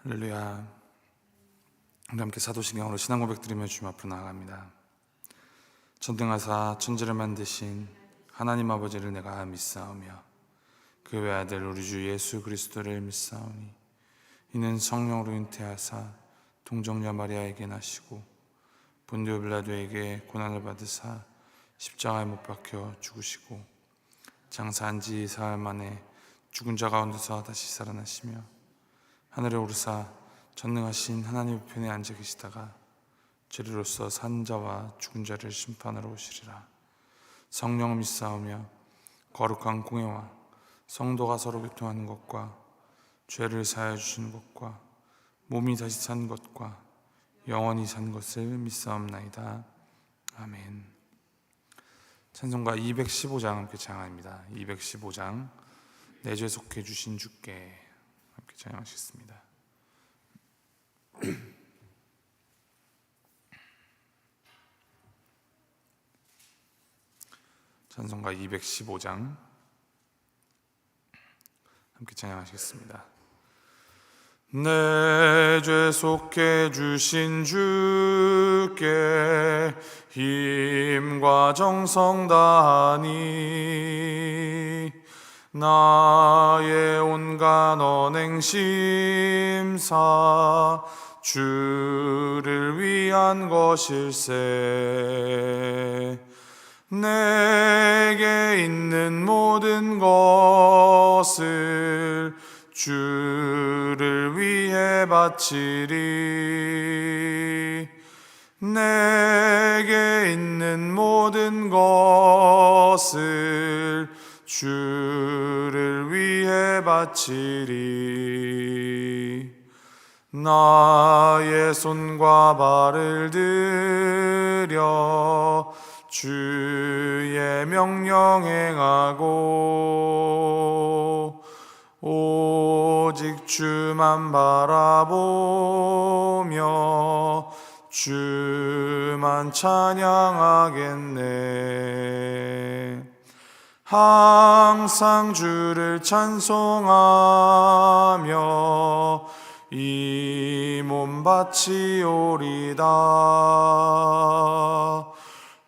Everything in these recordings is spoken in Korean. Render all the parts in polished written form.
할렐루야. 우리 함께 사도신경으로 신앙 고백 드리며 주님 앞으로 나아갑니다. 전능하사 천지를 만드신 하나님 아버지를 내가 믿사오며 그 외아들 우리 주 예수 그리스도를 믿사오니 이는 성령으로 잉태하사 동정녀 마리아에게 나시고 본디오 빌라도에게 고난을 받으사 십자가에 못 박혀 죽으시고 장사한 지 사흘 만에 죽은 자 가운데서 다시 살아나시며 하늘에 오르사 전능하신 하나님 우편에 앉아 계시다가 죄리로서 산 자와 죽은 자를 심판하러 오시리라. 성령을 믿사오며 거룩한 공회와 성도가 서로 교통하는 것과 죄를 사하여 주시는 것과 몸이 다시 산 것과 영원히 산 것을 믿사옵나이다. 아멘. 찬송가 215장 함께 찬양합니다. 215장 내 죄 속해 주신 주께 함께 찬양하시겠습니다. 찬송가 215장 함께 찬양하시겠습니다. 내 죄 속해 주신 주께 힘과 정성 다하니 나의 온갖 언행 심사 주를 위한 것일세. 내게 있는 모든 것을 주를 위해 바치리. 내게 있는 모든 것을 주를 위해 바치리. 나의 손과 발을 들여 주의 명령 행하고 오직 주만 바라보며 주만 찬양하겠네. 항상 주를 찬송하며 이 몸 바치오리다.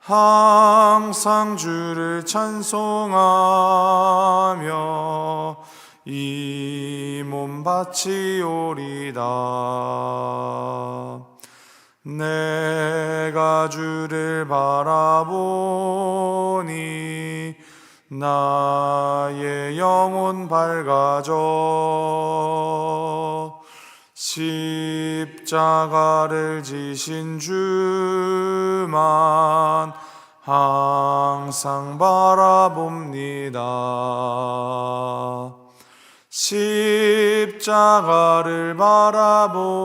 항상 주를 찬송하며 이 몸 바치오리다. 내가 주를 바라보니 나의 영혼 밝아져. 십자가를 지신 주만 항상 바라봅니다. 십자가를 바라보며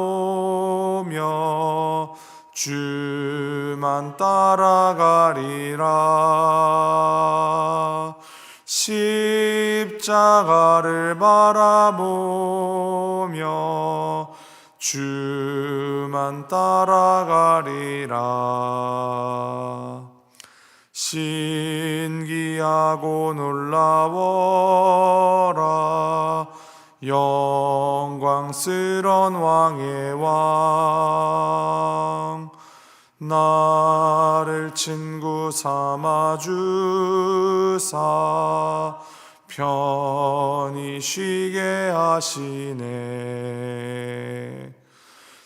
주만 따라가리라. 십자가를 바라보며 주만 따라가리라. 신기하고 놀라워라. 영광스런 왕의 왕. 나를 친구 삼아 주사 편히 쉬게 하시네.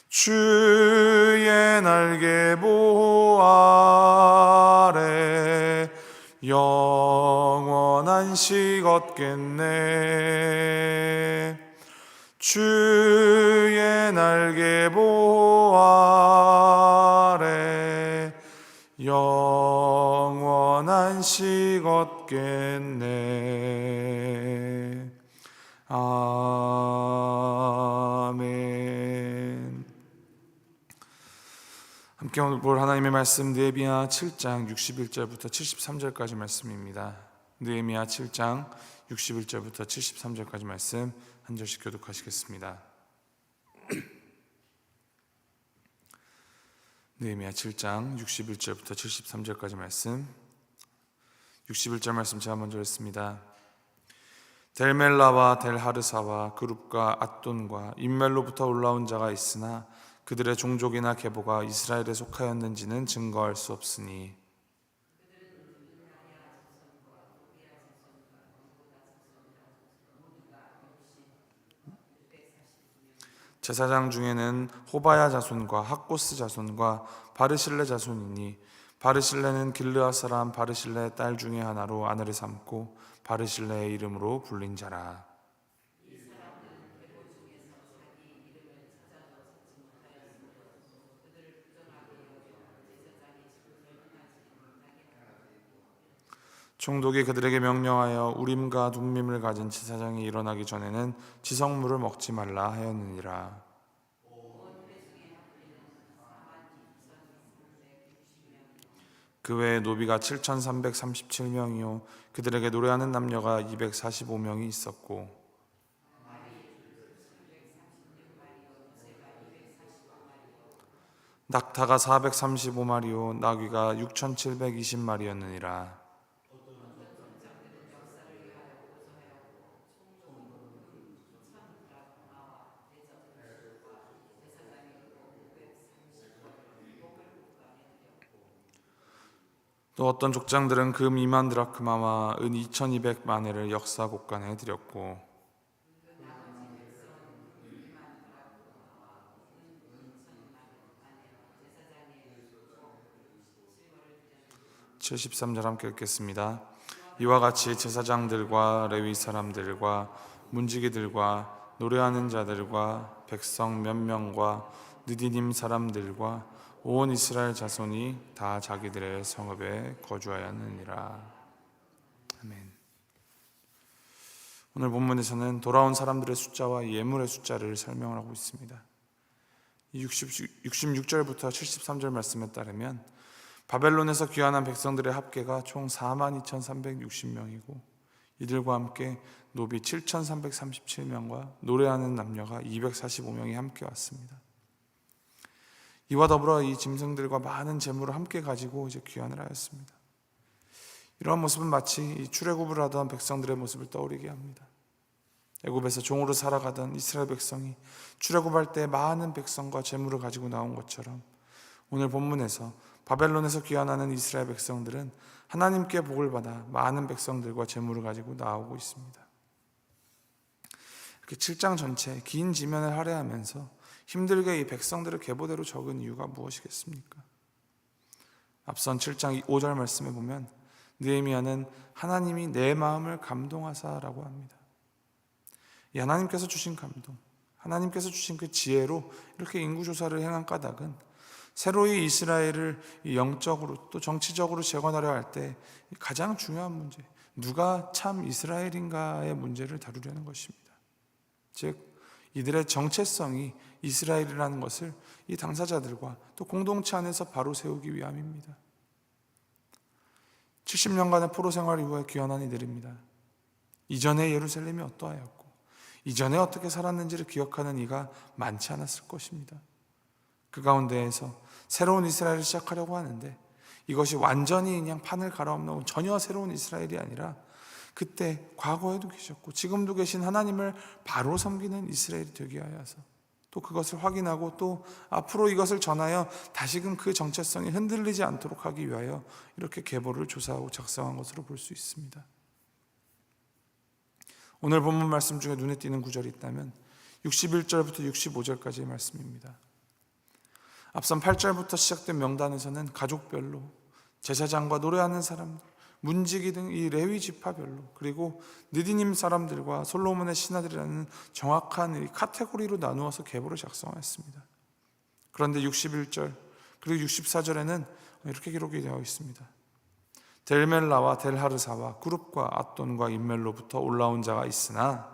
주의 날개 보호 아래 영원한 식 얻겠네. 주의 날개 보호 아래 영원한 식 얻겠네. 아멘. 함께 오늘 볼 하나님의 말씀 느헤미야 7장 61절부터 73절까지 말씀입니다. 느헤미야 7장 61절부터 73절까지 말씀 한 절씩 교독하시겠습니다. 느헤미야 7장 61절부터 73절까지 말씀. 61절 말씀 제가 먼저 읽습니다. 델멜라와 델하르사와 그룹과 앗돈과 임멜로부터 올라온 자가 있으나 그들의 종족이나 계보가 이스라엘에 속하였는지는 증거할 수 없으니 제사장 중에는 호바야 자손과 학고스 자손과 바르실레 자손이니 바르실레는 길르앗 사람 바르실레의 딸 중에 하나로 아내를 삼고 바르실레의 이름으로 불린 자라. 총독이 그들에게 명령하여 우림과 둠밈을 가진 제사장이 일어나기 전에는 지성물을 먹지 말라 하였느니라. 그 외에 노비가 7,337명이요 그들에게 노래하는 남녀가 245명이 있었고 낙타가 435마리요 나귀가 6,720마리였느니라. 또 어떤 족장들은 금 2만 드라크마와 은 2,200마네를 역사 곳간에 드렸고 73절 함께 읽겠습니다. 이와 같이 제사장들과 레위 사람들과 문지기들과 노래하는 자들과 백성 몇 명과 느디님 사람들과 온 이스라엘 자손이 다 자기들의 성읍에 거주하였느니라. 아멘. 오늘 본문에서는 돌아온 사람들의 숫자와 예물의 숫자를 설명을 하고 있습니다. 66절부터 73절 말씀에 따르면 바벨론에서 귀환한 백성들의 합계가 총 42,360명이고 이들과 함께 노비 7,337명과 노래하는 남녀가 245명이 함께 왔습니다. 이와 더불어 이 짐승들과 많은 재물을 함께 가지고 이제 귀환을 하였습니다. 이러한 모습은 마치 출애굽을 하던 백성들의 모습을 떠올리게 합니다. 애굽에서 종으로 살아가던 이스라엘 백성이 출애굽할 때 많은 백성과 재물을 가지고 나온 것처럼 오늘 본문에서 바벨론에서 귀환하는 이스라엘 백성들은 하나님께 복을 받아 많은 백성들과 재물을 가지고 나오고 있습니다. 이렇게 7장 전체 긴 지면을 할애하면서 힘들게 이 백성들을 계보대로 적은 이유가 무엇이겠습니까? 앞선 7장 5절 말씀에 보면 느헤미야는 하나님이 내 마음을 감동하사라고 합니다. 이 하나님께서 주신 감동, 하나님께서 주신 그 지혜로 이렇게 인구조사를 행한 까닭은 새로이 이스라엘을 영적으로 또 정치적으로 재건하려 할 때 가장 중요한 문제, 누가 참 이스라엘인가의 문제를 다루려는 것입니다. 즉 이들의 정체성이 이스라엘이라는 것을 이 당사자들과 또 공동체 안에서 바로 세우기 위함입니다. 70년간의 포로 생활 이후에 귀환한 이들입니다. 이전의 예루살렘이 어떠하였고 이전에 어떻게 살았는지를 기억하는 이가 많지 않았을 것입니다. 그 가운데에서 새로운 이스라엘을 시작하려고 하는데 이것이 완전히 그냥 판을 갈아엎는 전혀 새로운 이스라엘이 아니라 그때 과거에도 계셨고 지금도 계신 하나님을 바로 섬기는 이스라엘이 되게 하여서 또 그것을 확인하고 또 앞으로 이것을 전하여 다시금 그 정체성이 흔들리지 않도록 하기 위하여 이렇게 계보를 조사하고 작성한 것으로 볼 수 있습니다. 오늘 본문 말씀 중에 눈에 띄는 구절이 있다면 61절부터 65절까지의 말씀입니다. 앞선 8절부터 시작된 명단에서는 가족별로 제사장과 노래하는 사람들, 문지기 등 이 레위 지파별로 그리고 느디님 사람들과 솔로몬의 신하들이라는 정확한 이 카테고리로 나누어서 계보를 작성하였습니다. 그런데 61절 그리고 64절에는 이렇게 기록이 되어 있습니다. 델멜라와 델하르사와 그룹과 앗돈과 임멜로부터 올라온 자가 있으나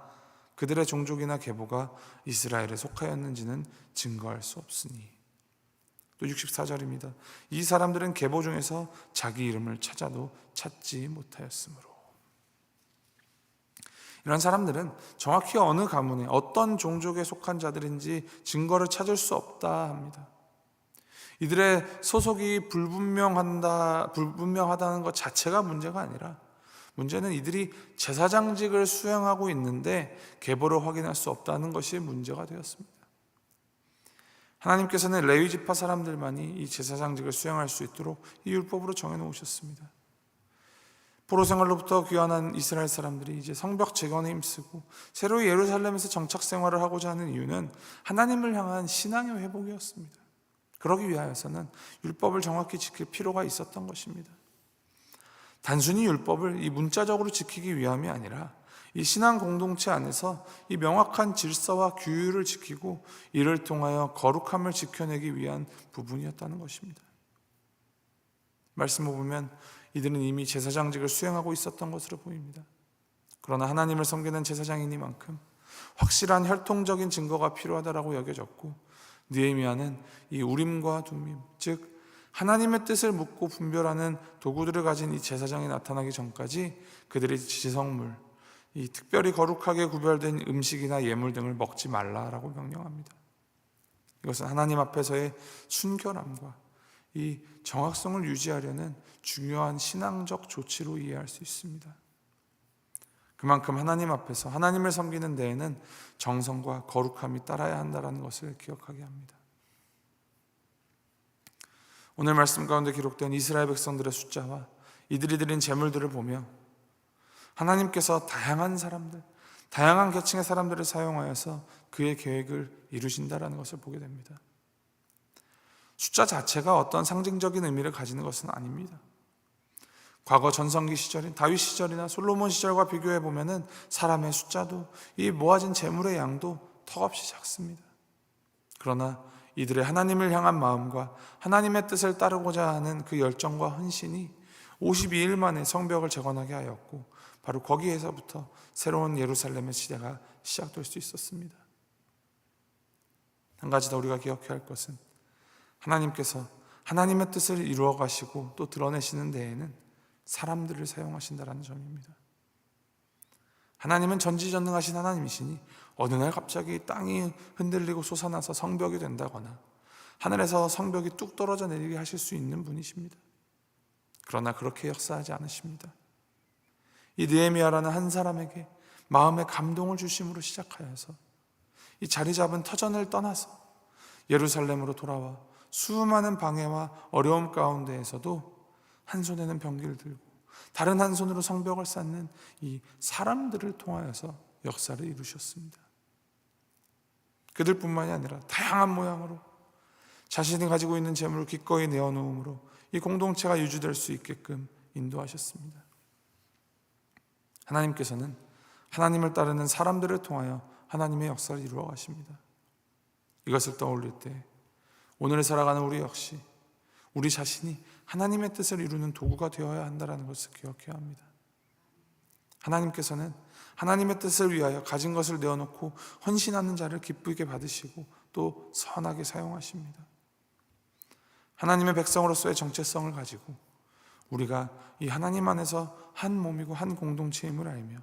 그들의 종족이나 계보가 이스라엘에 속하였는지는 증거할 수 없으니. 또 64절입니다. 이 사람들은 계보 중에서 자기 이름을 찾아도 찾지 못하였으므로. 이런 사람들은 정확히 어느 가문에 어떤 종족에 속한 자들인지 증거를 찾을 수 없다 합니다. 이들의 소속이 불분명하다는 것 자체가 문제가 아니라 문제는 이들이 제사장직을 수행하고 있는데 계보를 확인할 수 없다는 것이 문제가 되었습니다. 하나님께서는 레위 지파 사람들만이 이 제사장직을 수행할 수 있도록 이 율법으로 정해놓으셨습니다. 포로 생활로부터 귀환한 이스라엘 사람들이 이제 성벽 재건에 힘쓰고 새로 예루살렘에서 정착 생활을 하고자 하는 이유는 하나님을 향한 신앙의 회복이었습니다. 그러기 위하여서는 율법을 정확히 지킬 필요가 있었던 것입니다. 단순히 율법을 이 문자적으로 지키기 위함이 아니라 이 신앙 공동체 안에서 이 명확한 질서와 규율을 지키고 이를 통하여 거룩함을 지켜내기 위한 부분이었다는 것입니다. 말씀을 보면 이들은 이미 제사장직을 수행하고 있었던 것으로 보입니다. 그러나 하나님을 섬기는 제사장이니만큼 확실한 혈통적인 증거가 필요하다라고 여겨졌고, 느헤미야는 이 우림과 둠밈, 즉 하나님의 뜻을 묻고 분별하는 도구들을 가진 이 제사장이 나타나기 전까지 그들의 지성물, 이 특별히 거룩하게 구별된 음식이나 예물 등을 먹지 말라라고 명령합니다. 이것은 하나님 앞에서의 순결함과 이 정확성을 유지하려는 중요한 신앙적 조치로 이해할 수 있습니다. 그만큼 하나님 앞에서 하나님을 섬기는 데에는 정성과 거룩함이 따라야 한다는 것을 기억하게 합니다. 오늘 말씀 가운데 기록된 이스라엘 백성들의 숫자와 이들이 드린 제물들을 보며 하나님께서 다양한 사람들, 다양한 계층의 사람들을 사용하여서 그의 계획을 이루신다는 것을 보게 됩니다. 숫자 자체가 어떤 상징적인 의미를 가지는 것은 아닙니다. 과거 전성기 시절인 다윗 시절이나 솔로몬 시절과 비교해 보면은 사람의 숫자도 이 모아진 재물의 양도 턱없이 작습니다. 그러나 이들의 하나님을 향한 마음과 하나님의 뜻을 따르고자 하는 그 열정과 헌신이 52일 만에 성벽을 재건하게 하였고, 바로 거기에서부터 새로운 예루살렘의 시대가 시작될 수 있었습니다. 한 가지 더 우리가 기억해야 할 것은 하나님께서 하나님의 뜻을 이루어 가시고 또 드러내시는 데에는 사람들을 사용하신다는 점입니다. 하나님은 전지전능하신 하나님이시니 어느 날 갑자기 땅이 흔들리고 솟아나서 성벽이 된다거나 하늘에서 성벽이 뚝 떨어져 내리게 하실 수 있는 분이십니다. 그러나 그렇게 역사하지 않으십니다. 이 느헤미야라는 한 사람에게 마음의 감동을 주심으로 시작하여서 이 자리 잡은 터전을 떠나서 예루살렘으로 돌아와 수많은 방해와 어려움 가운데에서도 한 손에는 병기를 들고 다른 한 손으로 성벽을 쌓는 이 사람들을 통하여서 역사를 이루셨습니다. 그들뿐만이 아니라 다양한 모양으로 자신이 가지고 있는 재물을 기꺼이 내어놓음으로 이 공동체가 유지될 수 있게끔 인도하셨습니다. 하나님께서는 하나님을 따르는 사람들을 통하여 하나님의 역사를 이루어 가십니다. 이것을 떠올릴 때 오늘을 살아가는 우리 역시 우리 자신이 하나님의 뜻을 이루는 도구가 되어야 한다는 것을 기억해야 합니다. 하나님께서는 하나님의 뜻을 위하여 가진 것을 내어놓고 헌신하는 자를 기쁘게 받으시고 또 선하게 사용하십니다. 하나님의 백성으로서의 정체성을 가지고 우리가 이 하나님 안에서 한 몸이고 한 공동체임을 알며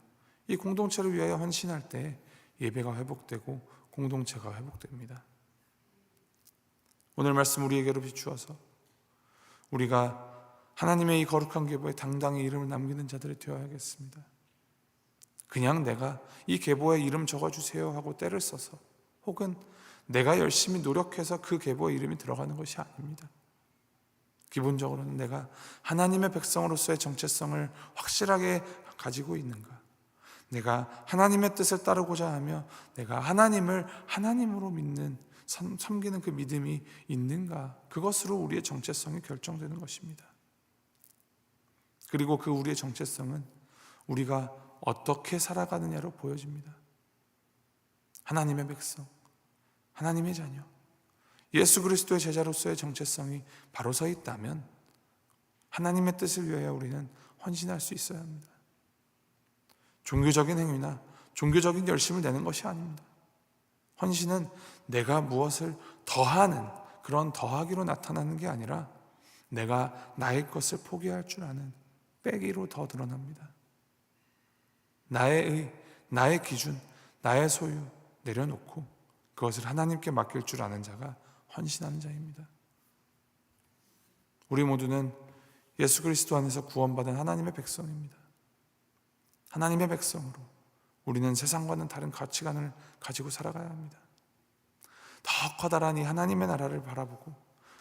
이 공동체를 위하여 헌신할 때 예배가 회복되고 공동체가 회복됩니다. 오늘 말씀 우리에게로 비추어서 우리가 하나님의 이 거룩한 계보에 당당히 이름을 남기는 자들이 되어야겠습니다. 그냥 내가 이 계보에 이름 적어주세요 하고 때를 써서 혹은 내가 열심히 노력해서 그 계보에 이름이 들어가는 것이 아닙니다. 기본적으로는 내가 하나님의 백성으로서의 정체성을 확실하게 가지고 있는가, 내가 하나님의 뜻을 따르고자 하며 내가 하나님을 하나님으로 믿는 섬기는 그 믿음이 있는가, 그것으로 우리의 정체성이 결정되는 것입니다. 그리고 그 우리의 정체성은 우리가 어떻게 살아가느냐로 보여집니다. 하나님의 백성, 하나님의 자녀, 예수 그리스도의 제자로서의 정체성이 바로 서 있다면 하나님의 뜻을 위하여 우리는 헌신할 수 있어야 합니다. 종교적인 행위나 종교적인 열심을 내는 것이 아닙니다. 헌신은 내가 무엇을 더하는 그런 더하기로 나타나는 게 아니라 내가 나의 것을 포기할 줄 아는 빼기로 더 드러납니다. 나의 기준, 나의 소유 내려놓고 그것을 하나님께 맡길 줄 아는 자가 헌신하는 자입니다. 우리 모두는 예수 그리스도 안에서 구원받은 하나님의 백성입니다. 하나님의 백성으로 우리는 세상과는 다른 가치관을 가지고 살아가야 합니다. 더 커다란 이 하나님의 나라를 바라보고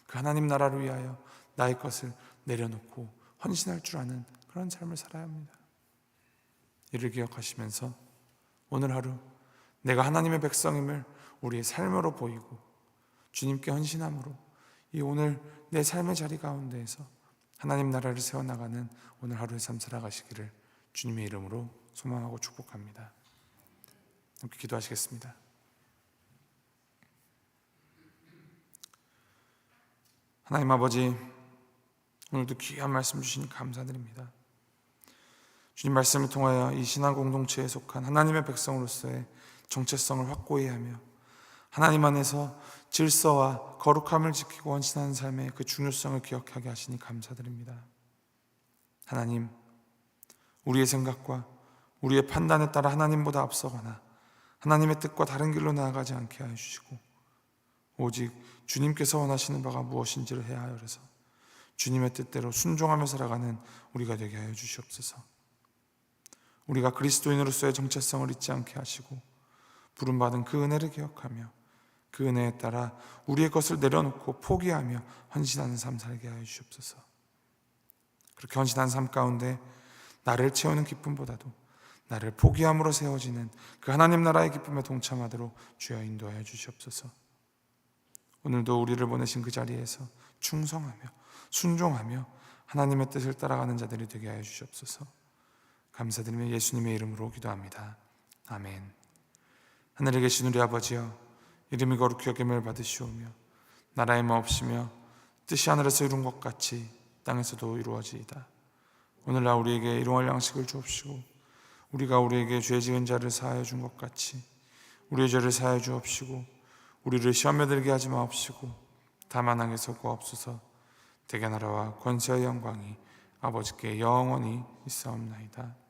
그 하나님 나라를 위하여 나의 것을 내려놓고 헌신할 줄 아는 그런 삶을 살아야 합니다. 이를 기억하시면서 오늘 하루 내가 하나님의 백성임을 우리의 삶으로 보이고 주님께 헌신함으로 이 오늘 내 삶의 자리 가운데에서 하나님 나라를 세워나가는 오늘 하루의 삶 살아가시기를 주님의 이름으로 소망하고 축복합니다. 함께 기도하시겠습니다. 하나님 아버지, 오늘도 귀한 말씀 주시니 감사드립니다. 주님 말씀을 통하여 이 신앙 공동체에 속한 하나님의 백성으로서의 정체성을 확고히 하며 하나님 안에서 질서와 거룩함을 지키고 헌신하는 삶의 그 중요성을 기억하게 하시니 감사드립니다. 하나님, 우리의 생각과 우리의 판단에 따라 하나님보다 앞서거나 하나님의 뜻과 다른 길로 나아가지 않게 하여 주시고 오직 주님께서 원하시는 바가 무엇인지를 해야 하여서 주님의 뜻대로 순종하며 살아가는 우리가 되게 하여 주시옵소서. 우리가 그리스도인으로서의 정체성을 잊지 않게 하시고 부름받은 그 은혜를 기억하며 그 은혜에 따라 우리의 것을 내려놓고 포기하며 헌신하는 삶 살게 하여 주시옵소서. 그렇게 헌신한 삶 가운데 나를 채우는 기쁨보다도 나를 포기함으로 세워지는 그 하나님 나라의 기쁨에 동참하도록 주여 인도하여 주시옵소서. 오늘도 우리를 보내신 그 자리에서 충성하며 순종하며 하나님의 뜻을 따라가는 자들이 되게 하여 주시옵소서. 감사드리며 예수님의 이름으로 기도합니다. 아멘. 하늘에 계신 우리 아버지여, 이름이 거룩히 여김을 받으시오며 나라의 마옵시며 뜻이 하늘에서 이룬 것 같이 땅에서도 이루어지이다. 오늘날 우리에게 일용할 양식을 주옵시고 우리가 우리에게 죄 지은 자를 사하여 준 것 같이 우리의 죄를 사하여 주옵시고 우리를 시험에 들게 하지 마옵시고 다만 악에서 구하옵소서. 대개 나라와 권세와 영광이 아버지께 영원히 있사옵나이다.